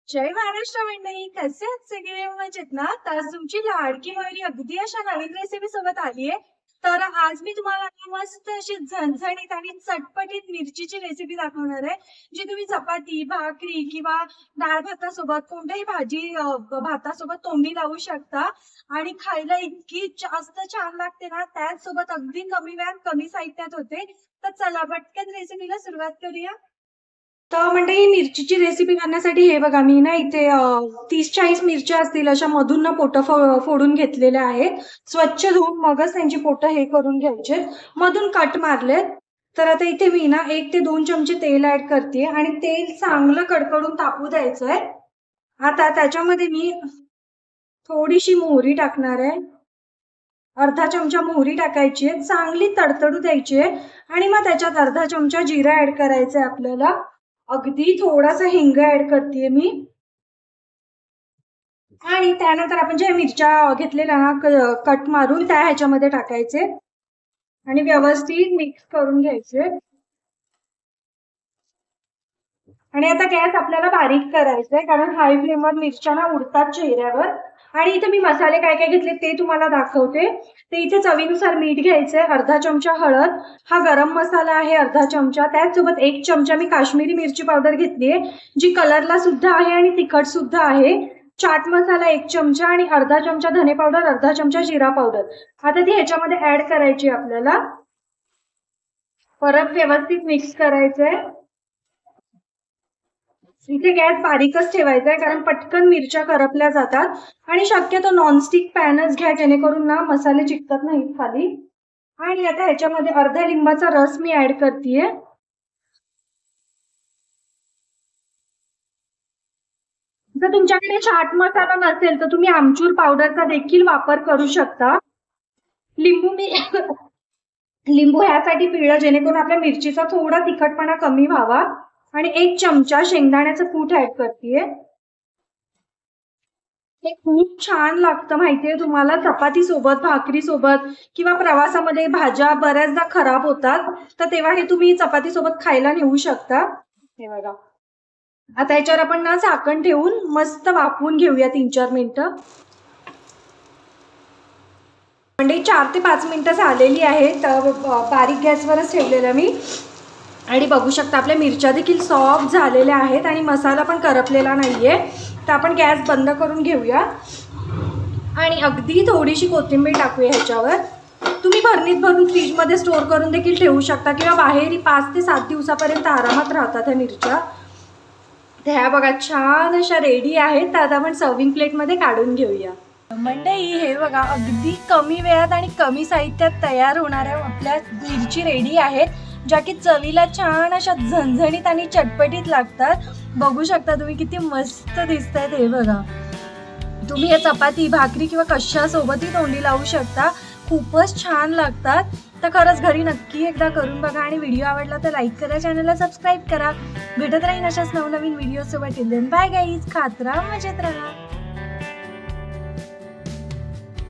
जय महाराष्ट्र मंडळी, कसे आहात सगळे? मजेत ना? तर तुमची लाडकी बहिणी अगदी अशा नवीन रेसिपी सोबत आलीये. तर आज मी तुम्हाला ना मस्त अशी झणझणीत आणि चटपटीत मिरचीची रेसिपी दाखवणार आहे. जी तुम्ही चपाती, भाकरी किंवा डाळ भातासोबत कोणत्याही भातासोबत तोंडी लावू शकता आणि खायला इतकी जास्त छान लागते ना, त्याचसोबत अगदी कमी वेळात कमी साहित्यात होते. तर चला पटकन रेसिपीला सुरुवात करूया. तर म्हणजे मिरचीची रेसिपी करण्यासाठी हे बघा मी ना इथे 30-40 मिरच्या असतील अशा मधून ना पोटं फोडून घेतलेल्या आहेत. स्वच्छ धुवून मगच त्यांची पोटं हे करून घ्यायचे. मधून कट मारलेत. तर आता इथे मी ना 1 ते 2 चमचे तेल ऍड करते आणि तेल चांगलं कडकडून तापू द्यायचंय. आता त्याच्यामध्ये मी थोडीशी मोहरी टाकणार आहे. अर्धा चमचा मोहरी टाकायची आहे, चांगली तडतडू द्यायची आहे आणि मग त्याच्यात अर्धा चमचा जिरा ऍड करायचा आहे आपल्याला. अगदी थोडासा हिंग ऍड करते मी आणि त्यानंतर आपण ज्या मिरच्या घेतलेल्या ना कट मारून त्या ह्याच्यामध्ये टाकायचे आणि व्यवस्थित मिक्स करून घ्यायचे. आणि आता गॅस आपल्याला बारीक करायचा आहे कारण हाय फ्लेमवर मिरच्या ना उडतात चेहऱ्यावर. आणि इथे मी मसाले काय काय घेतले ते तुम्हाला दाखवते. ते इथे चवीनुसार मीठ घ्यायचंय, अर्धा चमचा हळद, हा गरम मसाला आहे अर्धा चमचा, त्याचसोबत 1 चमचा मी काश्मीरी मिरची पावडर घेतलीये जी कलरला सुद्धा आहे आणि तिखट सुद्धा आहे. चाट मसाला 1 चमचा आणि अर्धा चमचा धने पावडर, अर्धा चमचा जिरा पावडर. आता ती ह्याच्यामध्ये ऍड करायची आपल्याला. परत व्यवस्थित मिक्स करायचंय. इथे गॅस बारीकच ठेवायचा आहे कारण पटकन मिरच्या करपल्या जातात आणि शक्यतो नॉनस्टिक पॅनच घ्या जेणेकरून ना मसाले चिकटत नाहीत खाली. आणि आता ह्याच्यामध्ये अर्ध्या लिंबाचा रस मी ऍड करतेय. जर तुमच्याकडे चाट मसाला नसेल तर तुम्ही आमचूर पावडरचा देखील वापर करू शकता. लिंबू मी लिंबू ह्यासाठी पिळलं जेणेकरून आपल्या मिरचीचा थोडा तिखटपणा कमी व्हावा. आणि 1 चमचा शेंगदाण्याचं कूट ऍड करतेय. हे खूप छान लागतं माहितीये तुम्हाला, चपाती सोबत, भाकरी सोबत किंवा प्रवासामध्ये भाज्या बऱ्याचदा खराब होतात तर तेव्हा हे तुम्ही चपाती सोबत खायला नेऊ शकता. हे बघा. आता याच्यावर आपण ना झाकण ठेवून मस्त वाफवून घेऊया 3-4 मिनिटं. म्हणजे 4 ते 5 मिनिटं झालेली आहेत. बारीक गॅसवरच ठेवलेलं मी. आणि बघू शकता आपल्या मिरच्या देखील सॉफ्ट झालेल्या आहेत आणि मसाला पण करपलेला नाहीये. तर आपण गॅस बंद करून घेऊया आणि अगदी थोडीशी कोथिंबीर टाकूया ह्याच्यावर. तुम्ही भरणीत भरून फ्रीजमध्ये स्टोर करून देखील ठेवू शकता किंवा बाहेर 5 ते 7 दिवसापर्यंत आरामात राहतात ह्या मिरच्या. ह्या बघा छान अशा रेडी आहेत. आता आपण सर्विंग प्लेटमध्ये काढून घेऊया. मंडळी हे बघा अगदी कमी वेळात आणि कमी साहित्यात तयार होणाऱ्या आपल्या मिरची रेडी आहेत, ज्या की चवीला छान अशा झणझणीत आणि चटपटीत लागतात. बघू शकता तुम्ही किती मस्त दिसत आहेत. हे बघा, तुम्ही हे चपाती, भाकरी किंवा कशासोबतही तोंडी लावू शकता. खूपच छान लागतात. तर खरंच घरी नक्की एकदा करून बघा आणि व्हिडिओ आवडला तर लाईक करा, चॅनलला सबस्क्राईब करा. भेटत राहीन अशाच नवनवीन व्हिडिओ सोबत. बाय गाईज, खात राहा, मजेत राहा.